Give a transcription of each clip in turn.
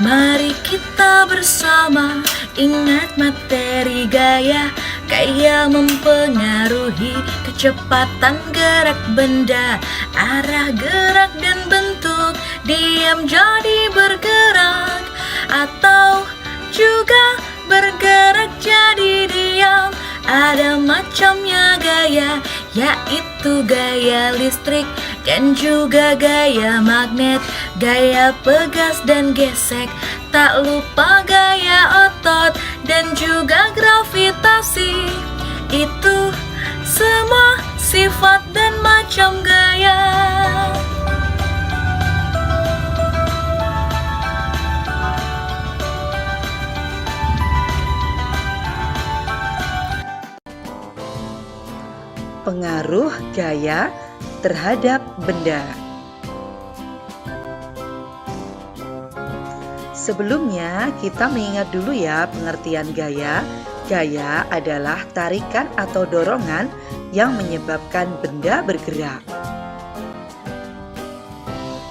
Mari kita bersama ingat materi gaya. Gaya mempengaruhi kecepatan gerak benda, arah gerak dan bentuk. Diam jadi bergerak, atau juga bergerak jadi diam. Ada macamnya gaya, yaitu gaya listrik dan juga gaya magnet, gaya pegas dan gesek. Tak lupa gaya otot dan juga gravitasi. Itu semua sifat dan macam gaya. Pengaruh gaya terhadap benda. Sebelumnya kita mengingat dulu ya pengertian gaya. Gaya adalah tarikan atau dorongan yang menyebabkan benda bergerak.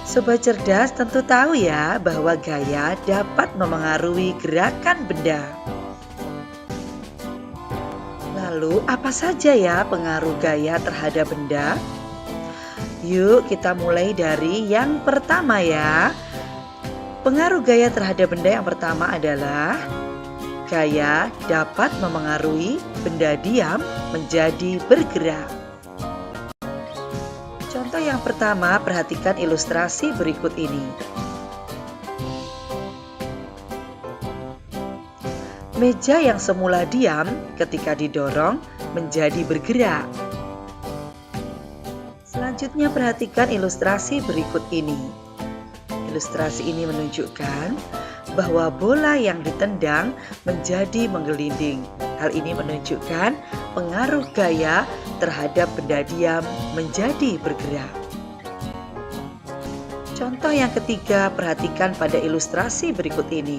Sobat cerdas tentu tahu ya bahwa gaya dapat memengaruhi gerakan benda. Lalu apa saja ya pengaruh gaya terhadap benda? Yuk kita mulai dari yang pertama ya. Pengaruh gaya terhadap benda yang pertama adalah gaya dapat memengaruhi benda diam menjadi bergerak. Contoh yang pertama, perhatikan ilustrasi berikut ini. Meja yang semula diam ketika didorong menjadi bergerak. Selanjutnya perhatikan ilustrasi berikut ini. Ilustrasi ini menunjukkan bahwa bola yang ditendang menjadi menggelinding. Hal ini menunjukkan pengaruh gaya terhadap benda diam menjadi bergerak. Contoh yang ketiga, perhatikan pada ilustrasi berikut ini.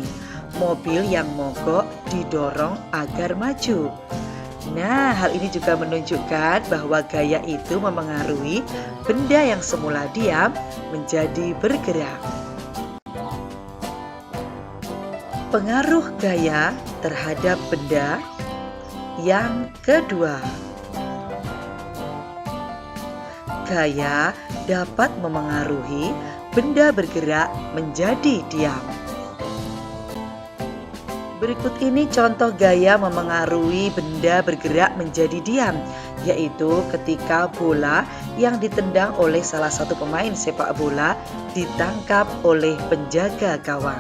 Mobil yang mogok didorong agar maju. Nah, hal ini juga menunjukkan bahwa gaya itu memengaruhi benda yang semula diam menjadi bergerak. Pengaruh gaya terhadap benda yang kedua. Gaya dapat memengaruhi benda bergerak menjadi diam. Berikut ini contoh gaya memengaruhi benda bergerak menjadi diam, yaitu ketika bola yang ditendang oleh salah satu pemain sepak bola ditangkap oleh penjaga gawang.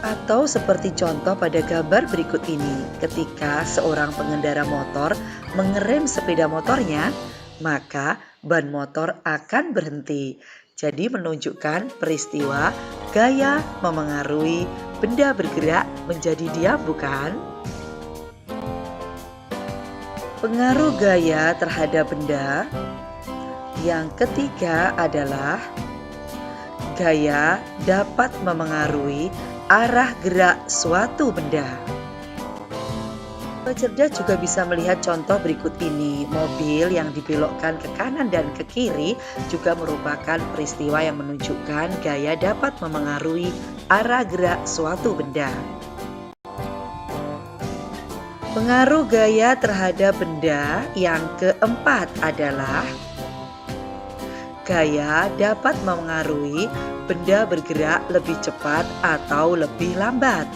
Atau seperti contoh pada gambar berikut ini, ketika seorang pengendara motor mengerem sepeda motornya, maka ban motor akan berhenti. Jadi menunjukkan peristiwa gaya memengaruhi benda bergerak menjadi diam, bukan? Pengaruh gaya terhadap benda yang ketiga adalah gaya dapat memengaruhi arah gerak suatu benda. Cerdas juga bisa melihat contoh berikut ini. Mobil yang dibelokkan ke kanan dan ke kiri juga merupakan peristiwa yang menunjukkan gaya dapat memengaruhi arah gerak suatu benda. Pengaruh gaya terhadap benda yang keempat adalah gaya dapat memengaruhi benda bergerak lebih cepat atau lebih lambat.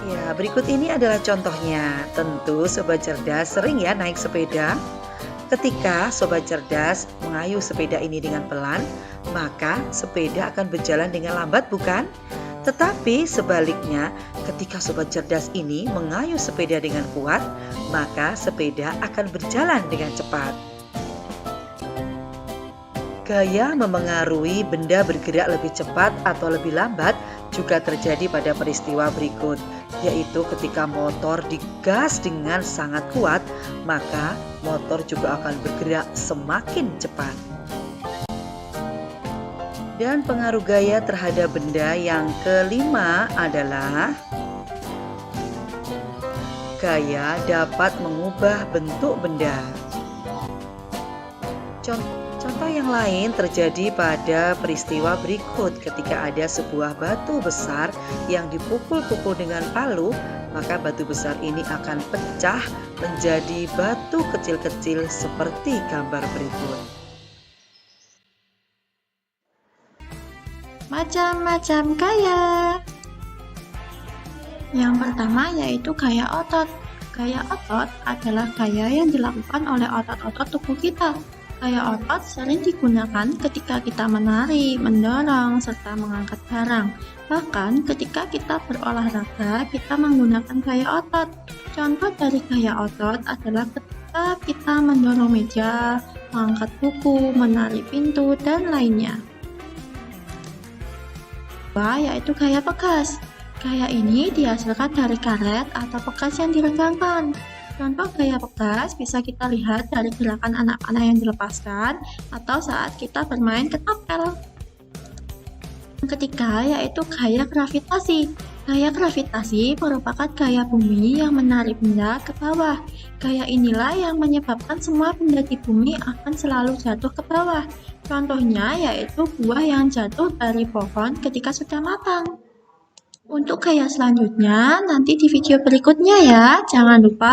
Ya, berikut ini adalah contohnya. Tentu sobat cerdas sering ya naik sepeda. Ketika sobat cerdas mengayuh sepeda ini dengan pelan, maka sepeda akan berjalan dengan lambat, bukan? Tetapi sebaliknya, ketika sobat cerdas ini mengayuh sepeda dengan kuat, maka sepeda akan berjalan dengan cepat. Gaya memengaruhi benda bergerak lebih cepat atau lebih lambat juga terjadi pada peristiwa berikut, yaitu ketika motor digas dengan sangat kuat, maka motor juga akan bergerak semakin cepat. Dan pengaruh gaya terhadap benda yang kelima adalah gaya dapat mengubah bentuk benda. Contoh yang lain terjadi pada peristiwa berikut. Ketika ada sebuah batu besar yang dipukul-pukul dengan palu, maka batu besar ini akan pecah menjadi batu kecil-kecil seperti gambar berikut. Macam-macam gaya. Yang pertama yaitu gaya otot. Gaya otot adalah gaya yang dilakukan oleh otot-otot tubuh kita. Gaya otot sering digunakan ketika kita menari, mendorong, serta mengangkat barang. Bahkan ketika kita berolahraga, kita menggunakan gaya otot. Contoh dari gaya otot adalah ketika kita mendorong meja, mengangkat buku, menari pintu, dan lainnya. Yaitu gaya pegas. Gaya ini dihasilkan dari karet atau pegas yang direnggangkan. Contoh gaya pegas bisa kita lihat dari gerakan anak panah yang dilepaskan atau saat kita bermain ketapel. Yang ketiga yaitu gaya gravitasi. Gaya gravitasi merupakan gaya bumi yang menarik benda ke bawah. Gaya inilah yang menyebabkan semua benda di bumi akan selalu jatuh ke bawah. Contohnya yaitu buah yang jatuh dari pohon ketika sudah matang. Untuk gaya selanjutnya nanti di video berikutnya ya. Jangan lupa